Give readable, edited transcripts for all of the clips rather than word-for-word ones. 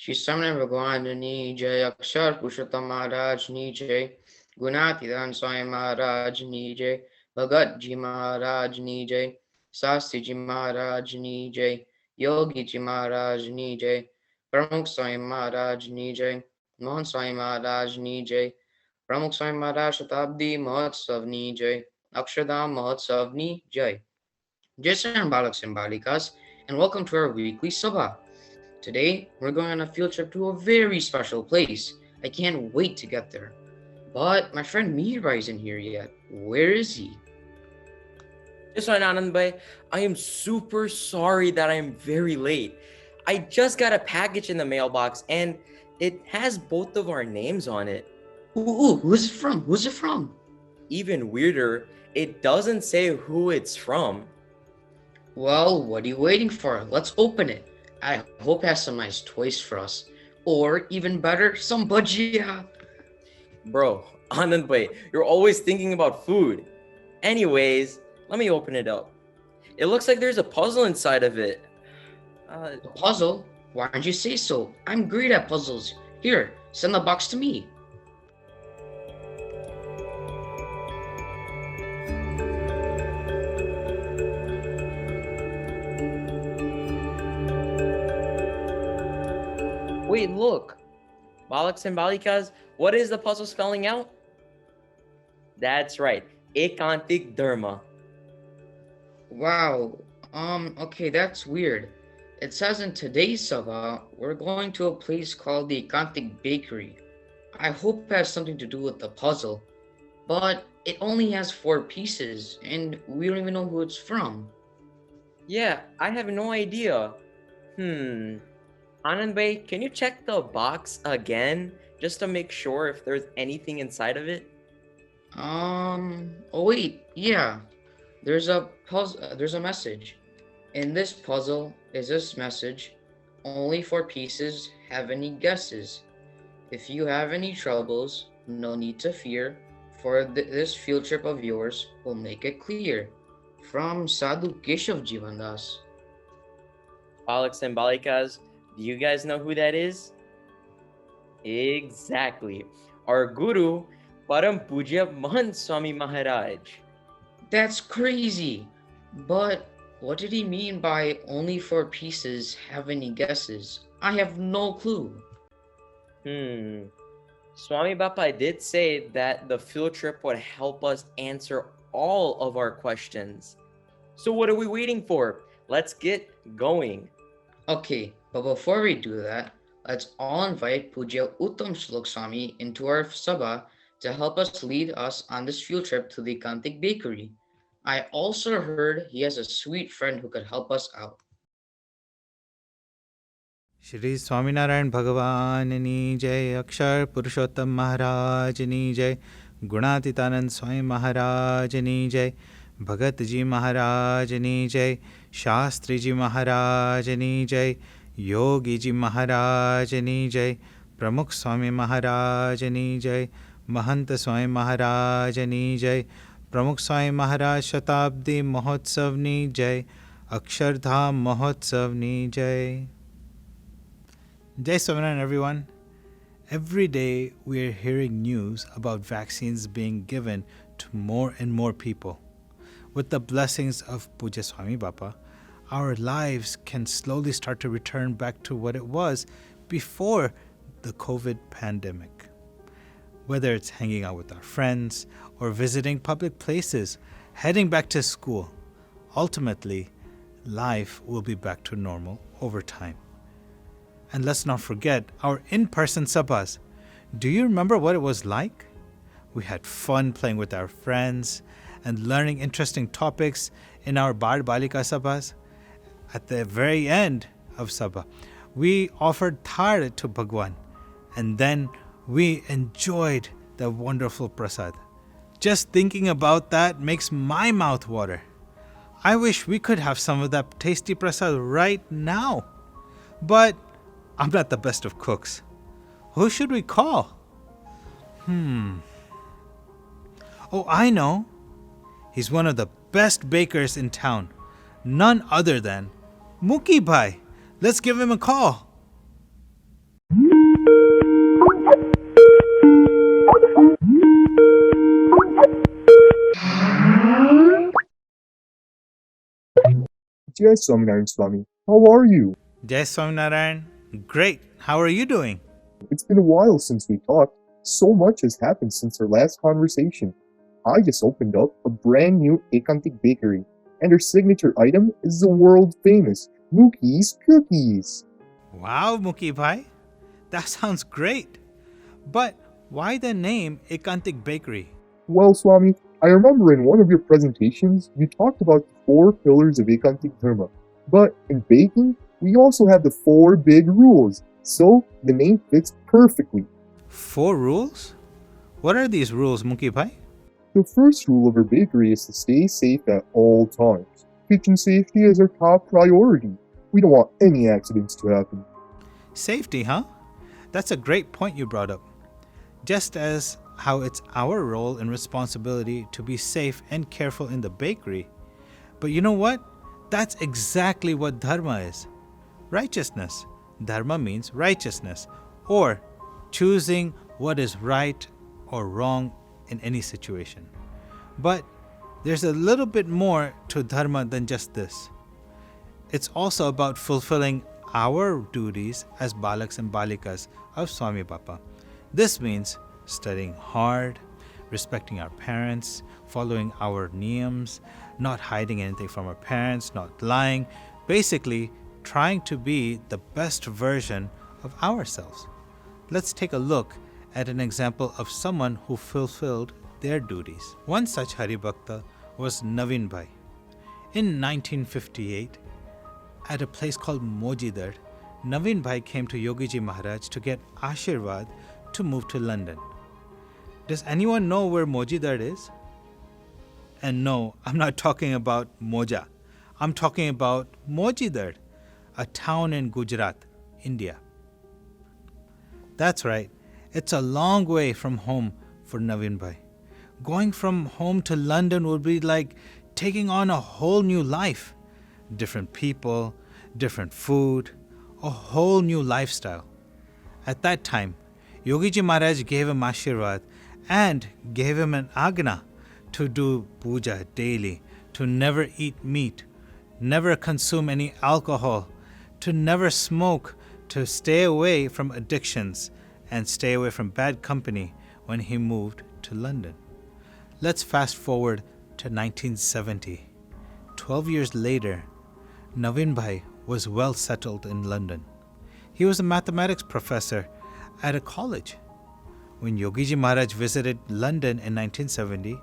श्री सामने भगवान नी जय, अक्षर पुरुषोत्तम महाराज नी जय, गुणातीतान स्वामी महाराज नी जय, भगत जी महाराज नी जय, शास्त्री जी महाराज नी जय, योगी जी महाराज नी जय, प्रमुख स्वामी महाराज नी जय, मोहन स्वामी महाराज नी जय, प्रमुख स्वामी महाराज शताब्दी महोत्सव नी जय, अक्षरधाम महोत्सव नी जय. Dear Saran Balaks and Balikas, and welcome to our weekly Sabha. Today, we're going on a field trip to a very special place. I can't wait to get there. But my friend Mira isn't here yet. Where is he? Yes, Anand Bhai, I am super sorry that I'm very late. I just got a package in the mailbox and it has both of our names on it. Ooh, who's it from? Who's it from? Even weirder, it doesn't say who it's from. Well, what are you waiting for? Let's open it. I hope it has some nice toys for us. Or even better, some bhajia. Bro, Anand Bhai, you're always thinking about food. Anyways, let me open it up. It looks like there's a puzzle inside of it. A puzzle? Why don't you say so? I'm great at puzzles. Here, send the box to me. Wait, look. Balaks and Balikas, what is the puzzle spelling out? That's right, Ekantik Dharma. Wow. Okay, that's weird. It says in today's Sabha, we're going to a place called the Ikantik Bakery. I hope it has something to do with the puzzle. But it only has 4 pieces, and we don't even know who it's from. Yeah, I have no idea. Anand Bhai, can you check the box again just to make sure if there's anything inside of it? Oh wait, yeah. There's a puzzle. There's a message. In this puzzle is this message. Only 4 pieces. Have any guesses? If you have any troubles, no need to fear, for this field trip of yours will make it clear. From Sadhu Keshav Jivandas. Balaks and Balikas, do you guys know who that is? Exactly. Our Guru, Param Puja Mahant Swami Maharaj. That's crazy. But what did he mean by only 4 pieces? Have any guesses? I have no clue. Swami Bapa did say that the field trip would help us answer all of our questions. So what are we waiting for? Let's get going. Okay, but before we do that, let's all invite Pujya Uttam Shlok Swami into our Sabha to help us lead us on this field trip to the Ikantik Bakery. I also heard he has a sweet friend who could help us out. Shri Swaminarayan भगवान जय, अक्षर पुरुषोत्तम महाराज जय, गुणातीतानंद स्वामी महाराज जय, भगत जी महाराज जय, शास्त्री जी महाराज जय, योगी जी महाराज जय, प्रमुख स्वामी महाराज जय, महंत स्वामी महाराज जय, प्रमुख स्वामी महाराज शताब्दी महोत्सव जय, अक्षरधाम महोत्सव जय. Jai Swaminarayan, everyone. Every day we are hearing news about vaccines being given to more and more people. With the blessings of Puja Swami Bapa, our lives can slowly start to return back to what it was before the COVID pandemic. Whether it's hanging out with our friends or visiting public places, heading back to school, ultimately, life will be back to normal over time. And let's not forget our in-person sabhas. Do you remember what it was like? We had fun playing with our friends and learning interesting topics in our Bal-Balika sabhas. At the very end of sabha, we offered thar to Bhagwan, and then we enjoyed the wonderful prasad. Just thinking about that makes my mouth water. I wish we could have some of that tasty prasad right now. But I'm not the best of cooks. Who should we call? Oh, I know. He's one of the best bakers in town. None other than Muki Bhai. Let's give him a call. Jai Swaminarayan Swami. How are you? Jai Swaminarayan. Great. How are you doing? It's been a while since we talked. So much has happened since our last conversation. I just opened up a brand new Ekantik bakery, and our signature item is the world famous Mookie's Cookies. Wow, Muki Bhai. That sounds great. But why the name Ekantik Bakery? Well, Swami, I remember in one of your presentations you talked about the 4 pillars of Ekantik Dharma. But in baking, we also have the 4 big rules, so the name fits perfectly. 4 rules? What are these rules, Muki Bhai? The first rule of our bakery is to stay safe at all times. Kitchen safety is our top priority. We don't want any accidents to happen. Safety, huh? That's a great point you brought up. Just as how it's our role and responsibility to be safe and careful in the bakery. But you know what? That's exactly what Dharma is. Righteousness. Dharma means righteousness, or choosing what is right or wrong in any situation. But there's a little bit more to Dharma than just this. It's also about fulfilling our duties as Balaks and Balikas of Swami Bappa. This means studying hard, respecting our parents, following our niyams, not hiding anything from our parents, not lying, basically trying to be the best version of ourselves. Let's take a look at an example of someone who fulfilled their duties. One such Haribhakta was Naveen Bhai. In 1958, at a place called Mojidar, Naveen Bhai came to Yogiji Maharaj to get Ashirwad to move to London. Does anyone know where Mojidar is? And no, I'm not talking about Moja. I'm talking about Mojidar, a town in Gujarat, India. That's right, it's a long way from home for Naveen Bhai. Going from home to London would be like taking on a whole new life. Different people, different food, a whole new lifestyle. At that time, Yogiji Maharaj gave him Ashirwad and gave him an agna to do puja daily, to never eat meat, never consume any alcohol, to never smoke, to stay away from addictions and stay away from bad company when he moved to London. Let's fast forward to 1970. 12 years later, Naveen Bhai was well settled in London. He was a mathematics professor at a college. When Yogiji Maharaj visited London in 1970,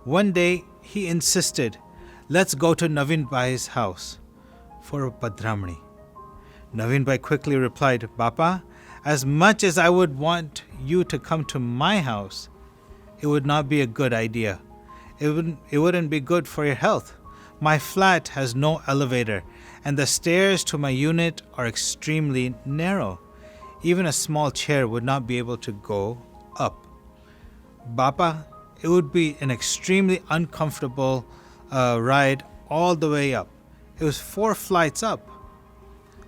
one day he insisted, let's go to Naveen Bhai's house for a Padramani. Naveen Bhai quickly replied, Bapa, as much as I would want you to come to my house, it would not be a good idea. It wouldn't be good for your health. My flat has no elevator, and the stairs to my unit are extremely narrow. Even a small chair would not be able to go up. Bapa, it would be an extremely uncomfortable ride all the way up. It was 4 flights up.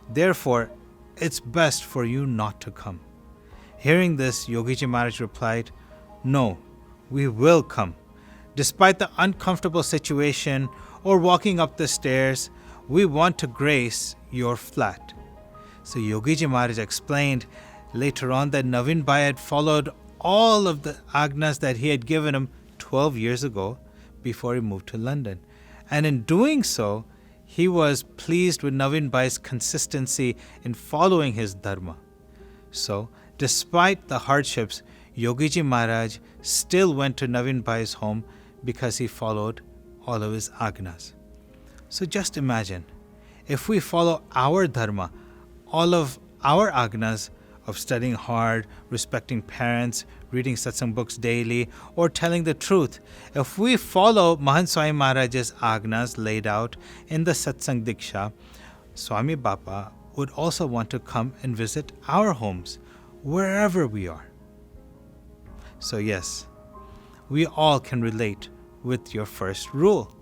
Therefore, it's best for you not to come. Hearing this, Yogiji Maharaj replied, no, we will come. Despite the uncomfortable situation or walking up the stairs, we want to grace your flat. So Yogiji Maharaj explained later on that Naveen Bhai had followed all of the agnas that he had given him 12 years ago before he moved to London. And in doing so, he was pleased with Naveen Bhai's consistency in following his dharma. So, despite the hardships, Yogiji Maharaj still went to Naveen Bhai's home because he followed all of his agnas. So just imagine, if we follow our dharma, all of our agnas of studying hard, respecting parents, reading satsang books daily, or telling the truth, if we follow Mahant Swami Maharaj's agnas laid out in the satsang diksha, Swami Bappa would also want to come and visit our homes, wherever we are. So yes, we all can relate with your first rule.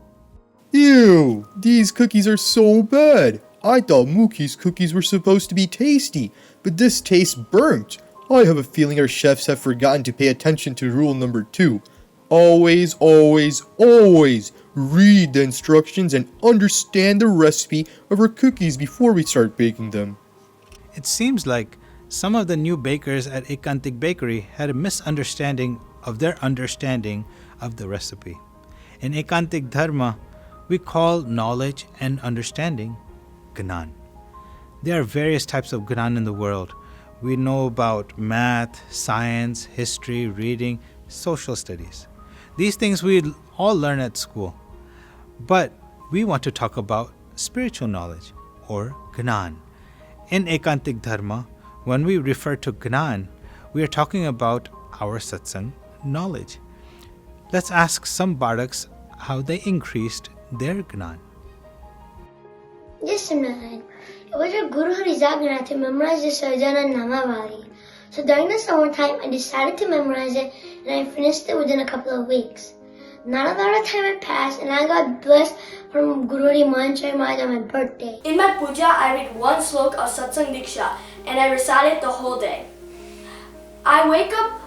Ew, these cookies are so bad. I thought Mookie's cookies were supposed to be tasty, but this tastes burnt. I have a feeling our chefs have forgotten to pay attention to rule number 2. Always, always, always read the instructions, and understand the recipe of our cookies before we start baking them. It seems like some of the new bakers at Ekantik Bakery had a misunderstanding of their understanding of the recipe. In Ekantik Dharma, we call knowledge and understanding Gnan. There are various types of Gnan in the world. We know about math, science, history, reading, social studies. These things we all learn at school. But we want to talk about spiritual knowledge, or Gnan. In Ekantik Dharma, when we refer to Gnan, we are talking about our satsang knowledge. Let's ask some Baraks how they increased their Gnan. Yes, Simran. It was a Guru Harizagna to memorize the Sarjana Namavali. So during the summertime, I decided to memorize it, and I finished it within a couple of weeks. Not a lot of time had passed, and I got blessed from Guru Mahant Swami Maharaj on my birthday. In my puja, I read one slok of Satsang Diksha, and I recite it the whole day. I wake up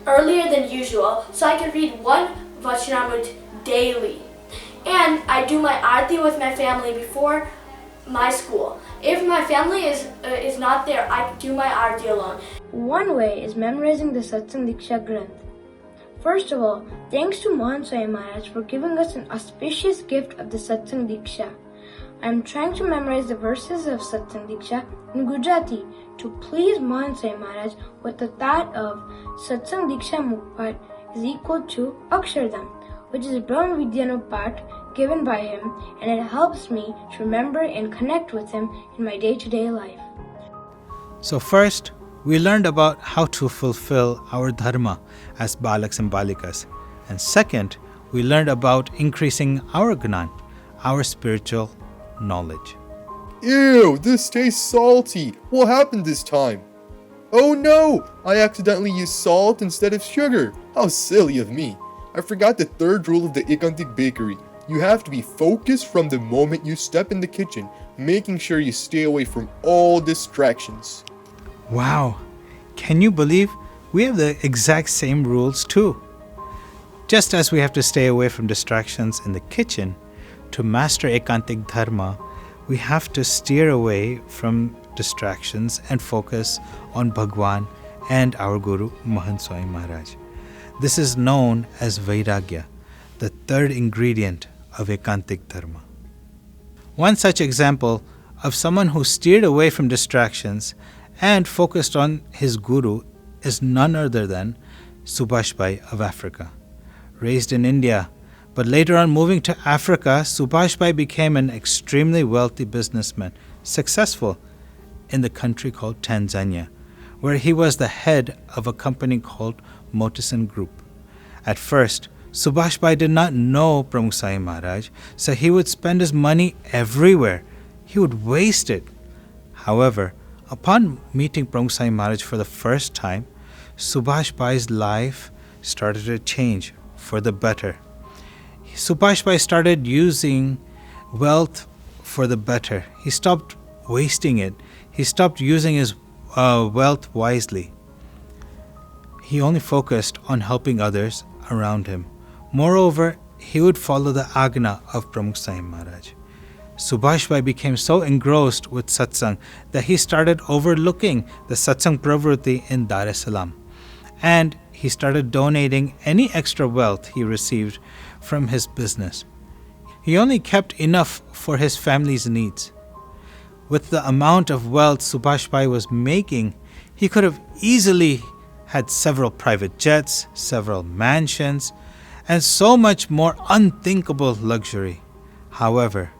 earlier than usual, so I can read one Vachanamrit daily. And I do my arti with my family before my school. If my family is not there, I do my arti alone. One way is memorizing the Satsang Diksha Granth. First of all, thanks to Mahant Swami Maharaj for giving us an auspicious gift of the Satsang Diksha. I am trying to memorize the verses of Satsang Diksha in Gujarati to please Mahant Swami Maharaj with the thought of Satsang Diksha Mukpat is equal to Akshardham, which is Brahma Vidyanupat given by him, and it helps me to remember and connect with him in my day-to-day life. So first, we learned about how to fulfill our dharma as balaks and balikas. And second, we learned about increasing our Gnan, our spiritual knowledge. Ew, this tastes salty. What happened this time? Oh no! I accidentally used salt instead of sugar. How silly of me. I forgot the third rule of the Ikantik Bakery. You have to be focused from the moment you step in the kitchen, making sure you stay away from all distractions. Wow, can you believe we have the exact same rules too? Just as we have to stay away from distractions in the kitchen, to master Ekantik Dharma, we have to steer away from distractions and focus on Bhagwan and our Guru Mahant Swami Maharaj. This is known as Vairagya, the third ingredient of Ekantik Dharma. One such example of someone who steered away from distractions and focused on his Guru is none other than Subhash Bhai of Africa. Raised in India, but later on moving to Africa, Subhash Bhai became an extremely wealthy businessman, successful in the country called Tanzania, where he was the head of a company called Motison Group. At first, Subhash Bhai did not know Pramukh Sai Maharaj, so he would spend his money everywhere. He would waste it. However, upon meeting Pramukh Sai Maharaj for the first time, Subhash Bhai's life started to change for the better. Subhash Bhai started using wealth for the better. He stopped wasting it. He stopped using his wealth wisely. He only focused on helping others around him. Moreover, he would follow the agna of Pramukh Sai Maharaj. Subhash Bhai became so engrossed with satsang that he started overlooking the satsang pravruti in Dar es Salaam, and he started donating any extra wealth he received from his business. He only kept enough for his family's needs. With the amount of wealth Subhash Bhai was making, he could have easily had several private jets, several mansions, and so much more unthinkable luxury. However,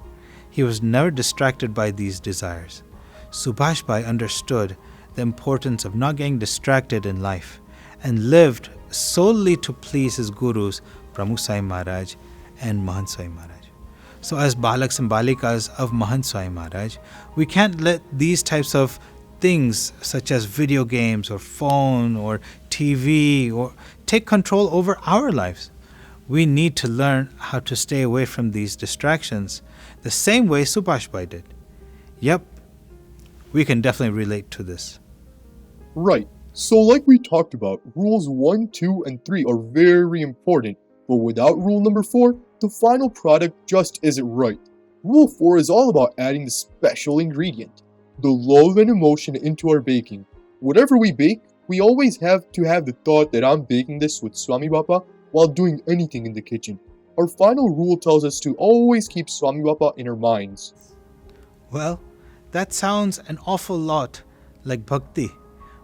he was never distracted by these desires. Subhash Bhai understood the importance of not getting distracted in life and lived solely to please his gurus, Pramukh Sai Maharaj and Mahant Swami Maharaj. So as balaks and balikas of Mahant Swami Maharaj, we can't let these types of things such as video games or phone or TV or take control over our lives. We need to learn how to stay away from these distractions the same way Subhash Bhai did. Yep, we can definitely relate to this. Right. So like we talked about, rules 1, 2, and 3 are very important, but without rule number 4, the final product just isn't right. Rule 4 is all about adding the special ingredient, the love and emotion into our baking. Whatever we bake, we always have to have the thought that I'm baking this with Swami Bappa while doing anything in the kitchen. Our final rule tells us to always keep Swami Bappa in our minds. Well, that sounds an awful lot like Bhakti.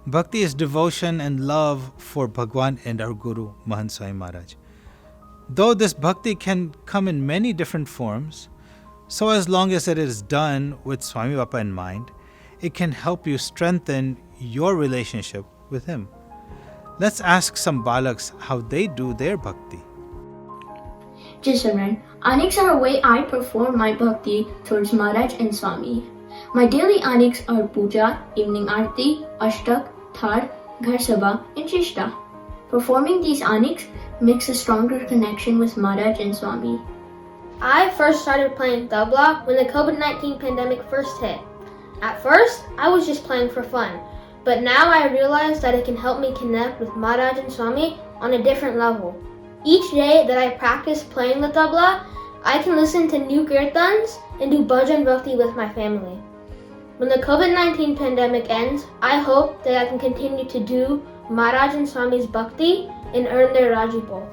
Bhakti is devotion and love for Bhagwan and our Guru, Mahant Swami Maharaj. Though this Bhakti can come in many different forms, so as long as it is done with Swami Bappa in mind, it can help you strengthen your relationship with him. Let's ask some balaks how they do their Bhakti. Jisamran, Aniks are a way I perform my Bhakti towards Maharaj and Swami. My daily Aniks are Puja, Evening Aarti, Ashtak, Thar, Ghar Sabha, and Shishta. Performing these Aniks makes a stronger connection with Maharaj and Swami. I first started playing tabla when the COVID-19 pandemic first hit. At first, I was just playing for fun, but now I realize that it can help me connect with Maharaj and Swami on a different level. Each day that I practice playing the tabla, I can listen to new kirtans and do bhajan bhakti with my family. When the COVID-19 pandemic ends, I hope that I can continue to do Maharaj and Swami's bhakti and earn their Rajipal.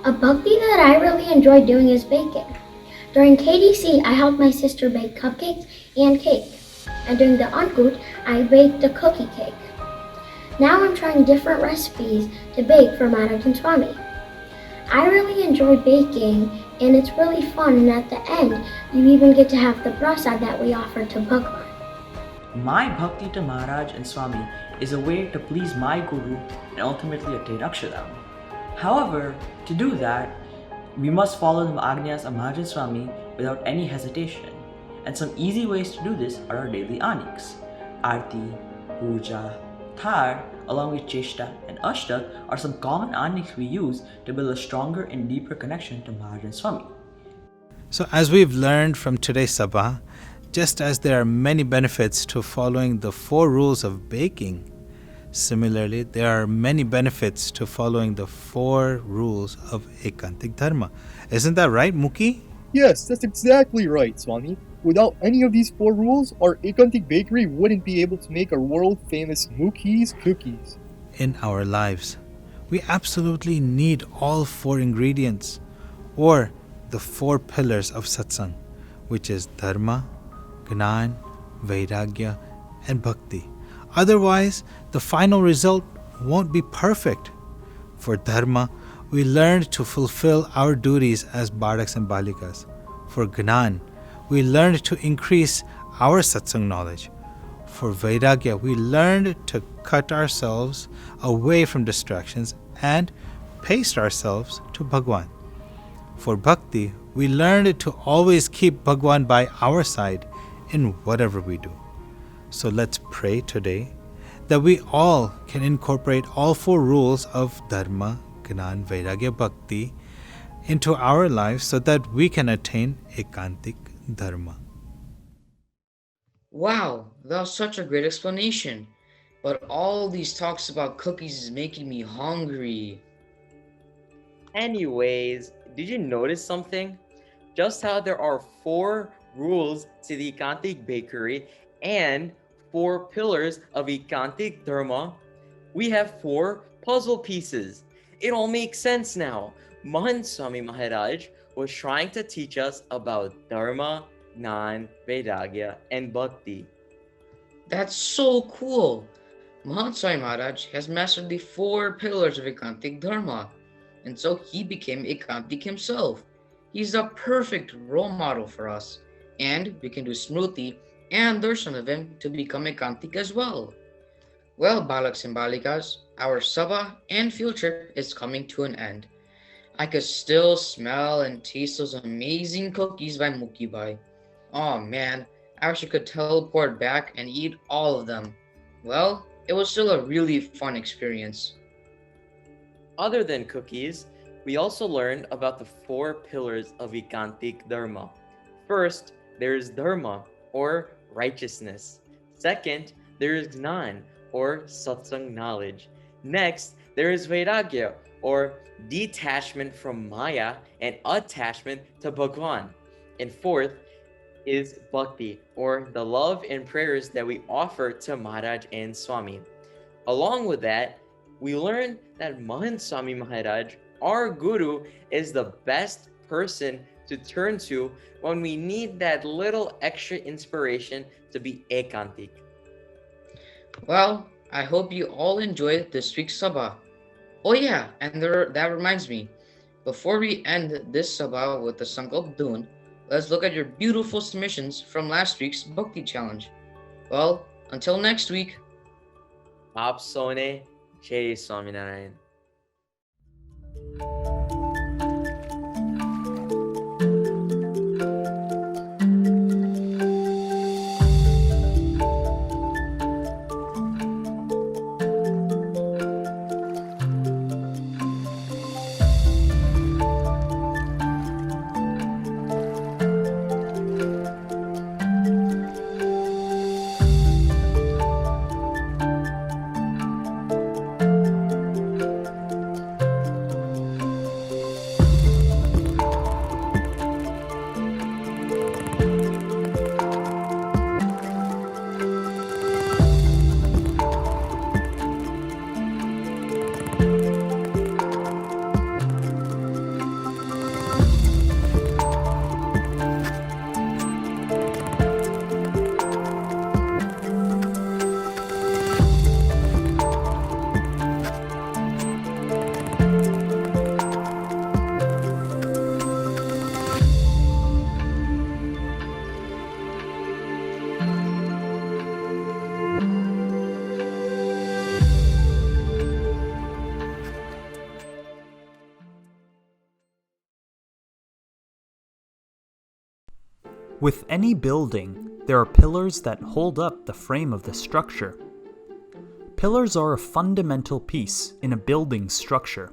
A bhakti that I really enjoy doing is baking. During KDC, I helped my sister bake cupcakes and cake. And during the Ankut, I baked a cookie cake. Now I'm trying different recipes to bake for Maharaj and Swami. I really enjoy baking, and it's really fun, and at the end, you even get to have the prasad that we offer to Bhagwan. My bhakti to Maharaj and Swami is a way to please my Guru and ultimately attain Akshardham. However, to do that, we must follow the Agnyas of Maharaj and Swami without any hesitation. And some easy ways to do this are our daily Aniks. Aarti, Puja, Thar, along with Cheshta and Ashtak are some common Aniks we use to build a stronger and deeper connection to Maharaj and Swami. So as we've learned from today's Sabha, just as there are many benefits to following the 4 rules of baking, similarly, there are many benefits to following the 4 rules of Ekantik Dharma. Isn't that right, Muki? Yes, that's exactly right, Swami. Without any of these 4 rules, our Ikantik bakery wouldn't be able to make our world-famous Muki's cookies. In our lives, we absolutely need all 4 ingredients, or the 4 pillars of satsang, which is Dharma, Gnan, Vairagya, and Bhakti. Otherwise, the final result won't be perfect. For Dharma, we learn to fulfill our duties as Baraks and Balikas. For Gnan, we learned to increase our satsang knowledge. For Vairagya, we learned to cut ourselves away from distractions and paste ourselves to Bhagwan. For Bhakti, we learned to always keep Bhagwan by our side in whatever we do. So let's pray today that we all can incorporate all 4 rules of Dharma, Gnan, Vairagya, Bhakti into our lives so that we can attain Ekantik Dharma. Wow, that was such a great explanation. But all these talks about cookies is making me hungry. Anyways, did you notice something? Just how there are 4 rules to the Ikantik bakery and 4 pillars of Ekantik Dharma, we have 4 puzzle pieces. It all makes sense now. Mahant Swami Maharaj was trying to teach us about Dharma, Gnan, Vairagya, and Bhakti. That's so cool. Mahant Swami Maharaj has mastered the 4 pillars of Ekantik Dharma, and so he became Ekantik himself. He's the perfect role model for us, and we can do Smruti and darshan of him to become Ekantik as well. Well, Balaks and Balikas, our Sabha and field trip is coming to an end. I could still smell and taste those amazing cookies by Mukibai. Oh man, I wish I could teleport back and eat all of them. Well, it was still a really fun experience. Other than cookies, we also learned about the 4 pillars of Ekantik Dharma. First, there is Dharma, or righteousness. Second, there is Gnan, or satsang knowledge. Next, there is Vairagya, or detachment from Maya and attachment to Bhagwan. And fourth is Bhakti, or the love and prayers that we offer to Maharaj and Swami. Along with that, we learn that Mahant Swami Maharaj, our Guru, is the best person to turn to when we need that little extra inspiration to be Ekantik. Well, I hope you all enjoyed this week's Sabha. Oh yeah, and that reminds me, before we end this Sabha with the Sankalp Dun, let's look at your beautiful submissions from last week's Bhakti Challenge. Well, until next week. Aap Sone, Jai Swaminarayan. With any building, there are pillars that hold up the frame of the structure. Pillars are a fundamental piece in a building's structure.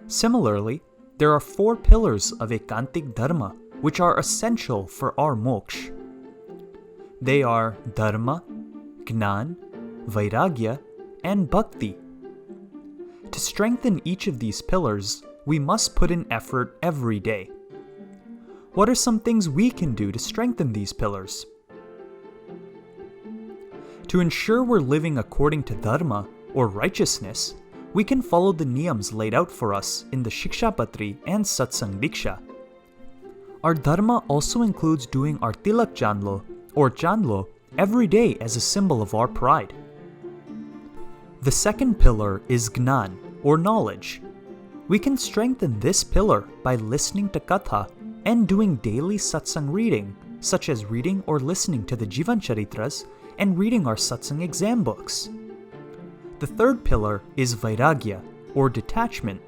Similarly, there are 4 pillars of Ekantik Dharma which are essential for our moksha. They are Dharma, Gnan, Vairagya, and Bhakti. To strengthen each of these pillars, we must put in effort every day. What are some things we can do to strengthen these pillars? To ensure we're living according to Dharma, or righteousness, we can follow the niyams laid out for us in the Shikshapatri and Satsang Diksha. Our Dharma also includes doing our Tilak Janlo, or Janlo, every day as a symbol of our pride. The second pillar is Gnan, or knowledge. We can strengthen this pillar by listening to Katha and doing daily satsang reading, such as reading or listening to the Jivan Charitras and reading our satsang exam books. The third pillar is Vairagya, or detachment.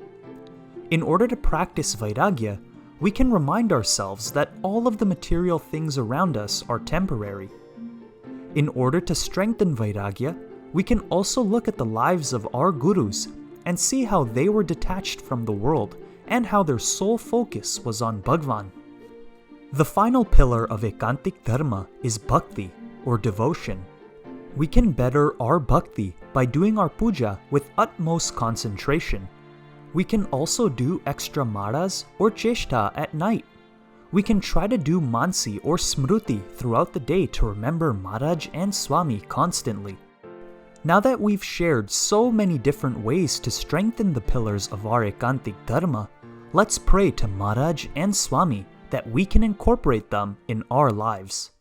In order to practice Vairagya, we can remind ourselves that all of the material things around us are temporary. In order to strengthen Vairagya, we can also look at the lives of our gurus and see how they were detached from the world and how their sole focus was on Bhagwan. The final pillar of Ekantik Dharma is Bhakti, or devotion. We can better our Bhakti by doing our puja with utmost concentration. We can also do extra maras or cheshta at night. We can try to do mansi or smruti throughout the day to remember Maharaj and Swami constantly. Now that we've shared so many different ways to strengthen the pillars of our Ekantik Dharma, let's pray to Maharaj and Swami that we can incorporate them in our lives.